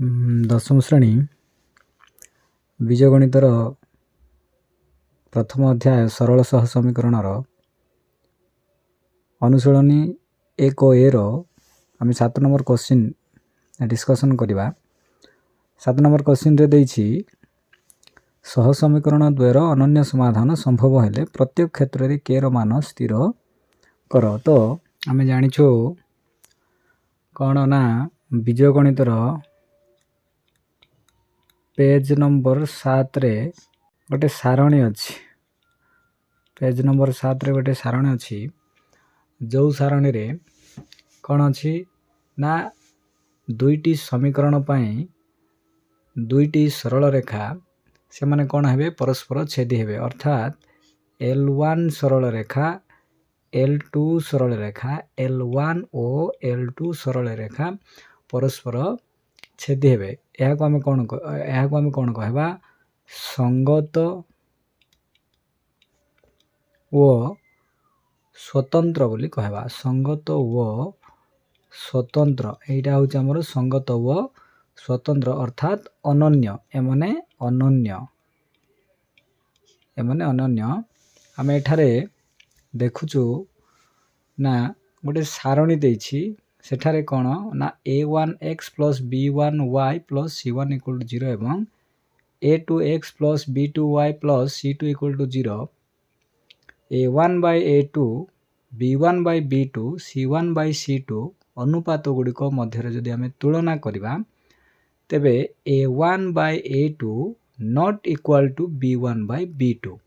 ଦଶମ ଶ୍ରେଣୀ ବୀଜଗଣିତର ପ୍ରଥମ ଅଧ୍ୟାୟ ସରଳ ସହ ସମୀକରଣର ଅନୁଶୀଳନୀ 1A ର ଆମେ 7 ନମ୍ବର କ୍ୱେଶ୍ଚିନ୍ ଡିସ୍କସନ୍ କରିବା। 7 ନମ୍ବର କ୍ୱେଶ୍ଚିନ୍ରେ ଦେଇଛି ସହ ସମୀକରଣ ଦ୍ୱୟର ଅନନ୍ୟ ସମାଧାନ ସମ୍ଭବ ହେଲେ ପ୍ରତ୍ୟେକ କ୍ଷେତ୍ରରେ k ର ମାନ ସ୍ଥିର କର। ତ ଆମେ ଜାଣିଛୁ କ'ଣ ନା ବୀଜଗଣିତର पेज नंबर 7 रे गोटे सारणी अच्छी। पेज नंबर 7 रे गोटे सारणी अच्छी जो सारणी रे कौन अच्छी ना दुईटी समीकरण पाई दुईटी सरल रेखा से माने कौन हेबे परस्पर छेदी हेबे, अर्थात L1 सरल रेखा L2 सरल रेखा L1 और L2 सरल रेखा परस्पर छेदी हेबे। यहाँ को आमे कौन कहबा संगत व स्वतंत्र बोली कहबा। संगत व स्वतंत्र एटा होची हमर संगत व स्वतंत्र अर्थात अनन्य। एमने अनन्य आमे एठारे देखुचु ना गोटे सारणी देछि सेठारे कौन ना a1x plus b1y plus c1 equal to 0 एवं a2x plus b2y plus c2 equal to 0 a1 by a2 b1 by b2 c1 by c2 अनुपात गुड़िक मध्य जदि आमे तुलना करिबा तेबे a1 by a2 not equal to b1 by b2।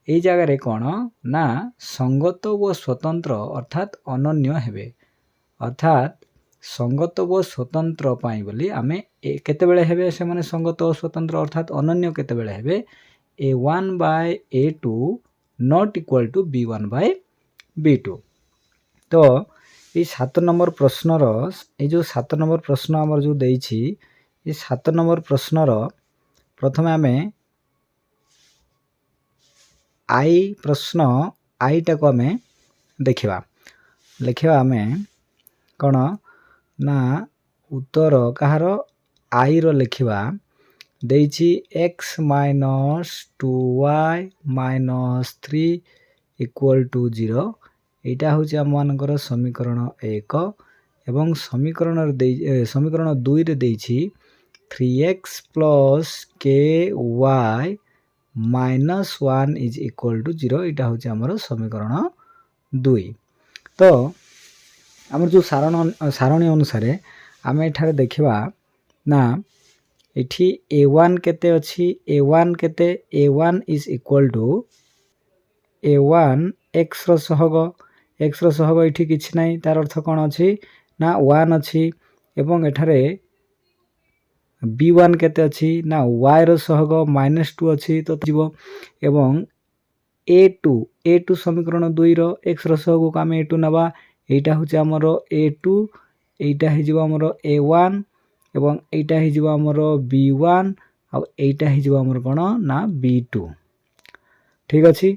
এই জায়গায় কোন না संगत व स्वतंत्र अर्थात अनन्य हेबे, अर्थात संगत व स्वतंत्र पाई बोली आमे केतेबेले हेबे से माने संगत व स्वतंत्र अर्थात अनन्य केतेबेले हेबे a1 by a2 not equal to b1 by b2। तो ये 7 नंबर प्रश्न रो ये जो 7 नंबर प्रश्न हमर जो देइछि ये 7 नंबर प्रश्न रो प्रथमे आमे आई प्रश्न आई टाको आमे देखिबा लिखिबा आमे कौन ना उत्तर कहार आई रो लिखिबा देइछि x minus 2y minus 3 equal to 0। एटा होछि हमनकर समीकरण 1 एवं समीकरण 2 रे देइछि 3x plus ky minus 1 is equal to 0। एटा होछि हमर समीकरण 2। तो आम जो सारणी अनुसार आम एठारे देखिबा ना एठी a1 केते अछि a1 केते a1 is equal to a1 x रो सहग एठी किछ नै तार अर्थ कोन अछि ना 1 अछि एवं एठारे b1 केते अछि ना y रो सहग -2 अछि तो जीवो एवं a2 समीकरण 2 रो x रो सहग को आमे a2 नबा एटा होछि हमरो a2 एटा हि जीवो हमरो a1 एवं एटा हि जीवो हमरो b1 और एटा हि जीवो हमरो कोन ना b2। ठीक अछि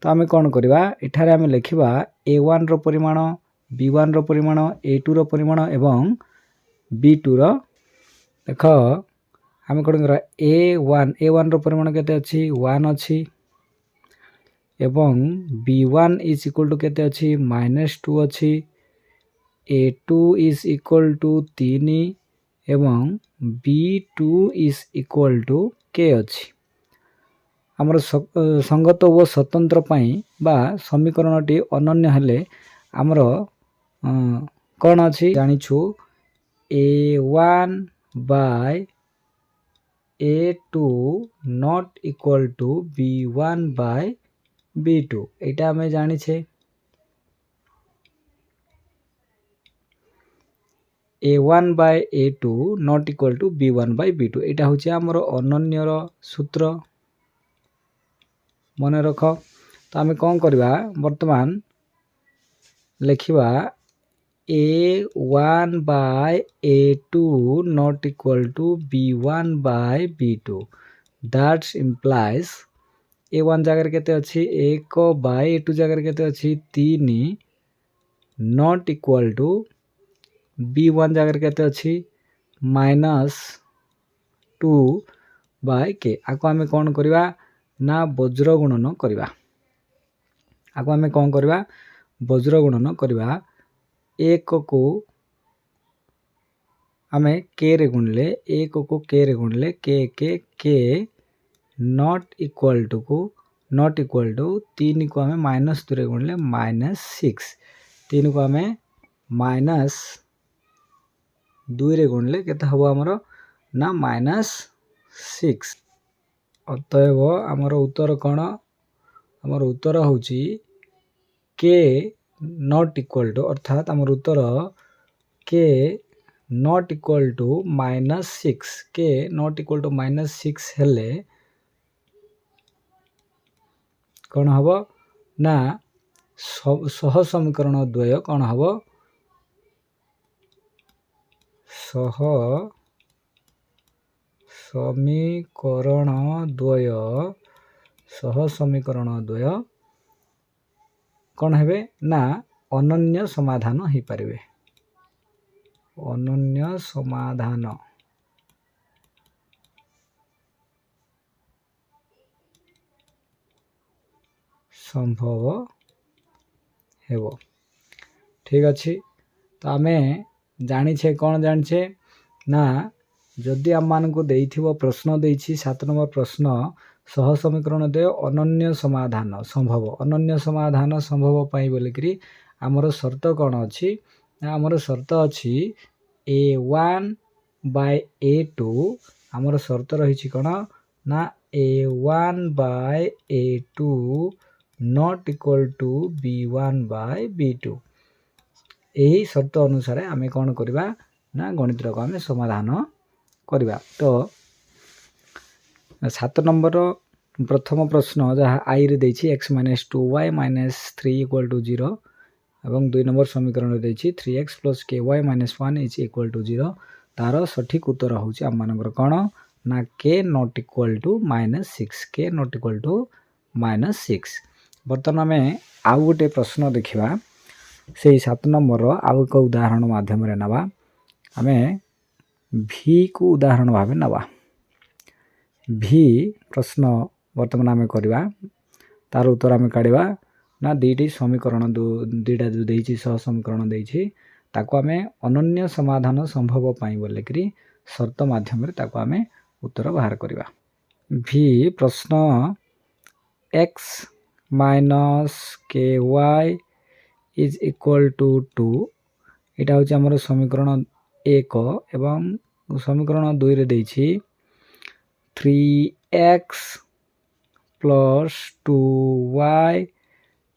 तो आमे कोन करबा एठारे आमे लिखिबा a1 रो परिमाण b1 रो परिमाण a2 रो परिमाण एवं b2 रो देखो आमे कोन करा a1 रो परिमाण केते अछि 1 अछि एवं b1 इज इक्वल टू केते अछि -2 अछि a2 इज इक्वल टू 3 एवं b2 is equal to k अछि। हमर संगत व स्वतंत्र पाई बा समीकरणटी अनन्य हेले हमर कोन अछि जानिछु a1 by a2 not equal to b1 by b2 एटा हमें जानी छे। a1 by a2 not equal to b1 by b2 एटा होछि हमर अनन्य रो सूत्र मने रख। तो आमे कोन करबा वर्तमान लिखिबा a1 by a2 not equal to b1 by b2 that's implies a1 जगह केते अछि 1 बाय a2 जगह केते अछि 3 नॉट इक्वल टू b1 जगह केते अछि -2 बाय के आको आमे कौन करवा ना वज्र गुणन करवा आको आमे कौन करवा वज्र गुणन करवा 1 को आमे के रे गुणले 1 को के रे गुणले के नॉट इक्वल टू 3 को आमे -2 रे गुणले -6 3 को आमे -2 रे गुणले केते हबो हमरो ना -6 अतएव हमर उत्तर कोन हमर उत्तर होची के नॉट इक्वल टू अर्थात हमर उत्तर के नॉट इक्वल टू -6 के नॉट इक्वल टू -6 हेले कौन हबो ना सह समीकरण द्वय कौन हबो सह समीकरण द्वय कौन हेबे ना अनन्य समाधान ही परिबे अनन्य समाधान संभव हेबो ठीक अच्छी तो आमे जानी छे कौन जानी छे ना जदि आम मान को देइथिबो प्रश्न देइछि 7 नंबर प्रश्न सह समीकरण दे अनन्य समाधान संभव पाई बोले करी हमर शर्त कौन अछि ना हमर शर्त अछि a1 by a2 हमर शर्त रही छि कोन ना a1 by a2 not equal to b1 by b2 यही शर्त अनुसार आमे कौन करबा ना गणित को आमे समाधान करबा तो 7 नंबर प्रथम प्रश्न जहाँ आई रे देछि x - 2y - 3 = 0 एवं 2 नंबर समीकरण देछि 3x + ky - 1 = 0 तार सठिक उत्तर होछि हम मानकर कोन ना k not equal to -6 k not equal to -6 बर्तमान आमे आउ गोटे प्रश्न देखिबा से 7 नंबर आउ एक उदाहरण माध्यम रे नबा आमे v को उदाहरण भाबे नबा v प्रश्न वर्तमान आमे करबा तार उत्तर आमे काढिबा ना दुईटी समीकरण दुईटा जो देछि सह समीकरण देछि ताको आमे अनन्य समाधान संभव पाई बोले करी शर्त माध्यम रे ताको आमे उत्तर बाहर करबा v प्रश्न x - ky is equal to 2 एटा होछि हमर समीकरण 1 एवं समीकरण 2 रे देछि 3x plus 2y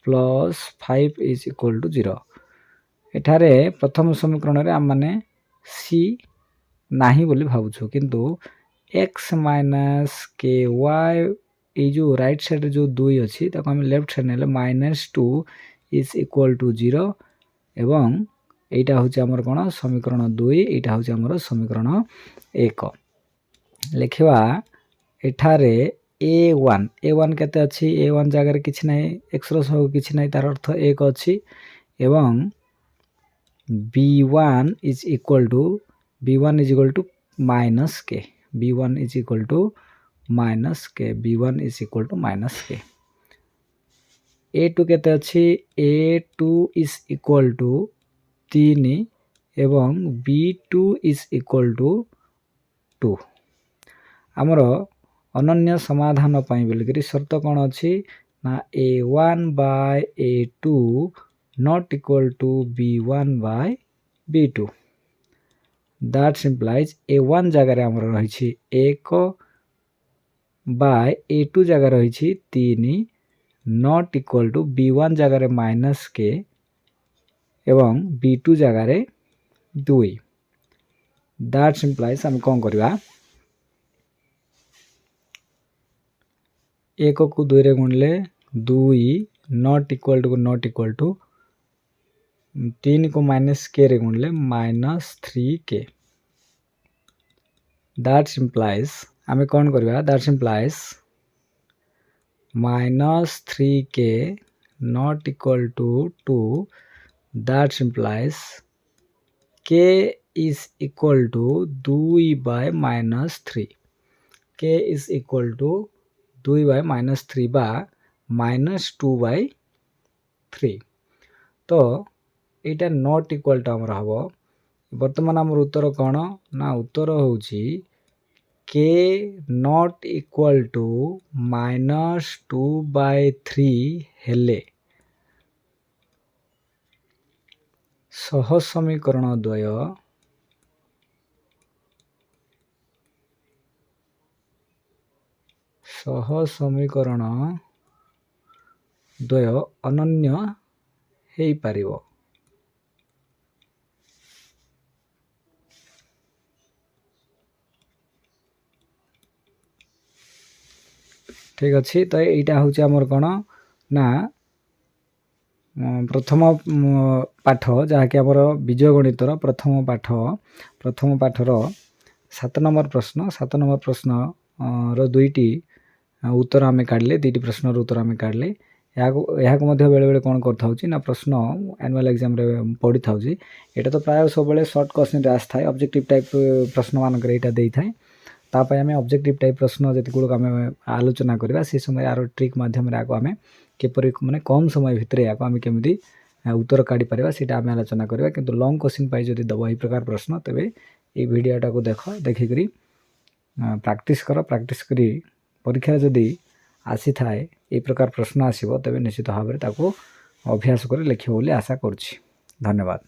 plus 5 is equal to 0 एठारे प्रथम समीकरण रे हम माने c नाही बोली भाबुछु किंतु x minus ky ए जो राइट साइड रे जो 2 अछि ताको हम लेफ्ट साइड नेले -2 is equal to 0 एवं एटा होछि हमर कोन समीकरण 2 एटा होछि हमर समीकरण 1 लेखिबा एठारे a1 केते अछि a1 जगह रे किछ नै x रो सह किछ नै तार अर्थ 1 अछि एवं b1 is equal to -k b1 is equal to a2 केते अछि a2 is equal to 3 एवं b2 is equal to 2 हमरो अनन्य समाधान पाई बोली करी शर्त कोन अछि ना a1 by a2 not equal to b1 by b2 that implies a1 जगह रे हमरो रही छि 1 by a2 जगह रही छि 3 not equal to b1 जगह रे -k एवं b2 जगह रे 2 that implies हम कोन करबा 1 को 2 रे गुणले 2 not equal to 3 को -k रे गुणले -3k that implies हमें कोन करबा that implies -3k not equal to 2 that implies k is equal to 2/-3 k is equal to 2/-3 बा -2/3 तो यहाँ नॉट इक्वल टू आमर हम बर्तमान आमर उत्तर कौन ना उत्तर हूँ k नॉट इक्वल टू -2/3 हेले सह समीकरण द्वय अनन्य हो पारिबो। ठीक अच्छे तो यहाँ हूँ आमर कौन ना प्रथम पाठ जहाँकि आमर बीजय गणितर प्रथम पाठर 7 नंबर प्रश्न रो दुईटी उत्तर आम काढ़ले दुईटी प्रश्न उत्तर आम काढ़ले यहाँ बेले बेले कौन कर ना प्रश्न एनुअल एग्जाम रे पढ़ी था यहाँ तो प्राय सब सर्ट क्वेश्चन आसता है ऑब्जेक्टिव टाइप प्रश्न मानक दे था तापाई आम ऑब्जेक्टिव टाइप प्रश्न जी गुड़क आम आलोचना करवा से समय यार ट्रिक माध्यम आम केपरि माने कम समय भितर या आम केमी उत्तर काढ़ी पारिबा सीटा आम आलोचना करवा किंतु लॉन्ग क्वेश्चन पाई जदि दब यही प्रकार प्रश्न तेबे ये वीडियोटा को देखिक प्रैक्टिस करी परीक्षा जदि आसी थाए ये प्रकार प्रश्न आसीबो तेबे निश्चित भाव में ताको अभ्यास कर लिखिबो बोली आशा करछि। धन्यवाद।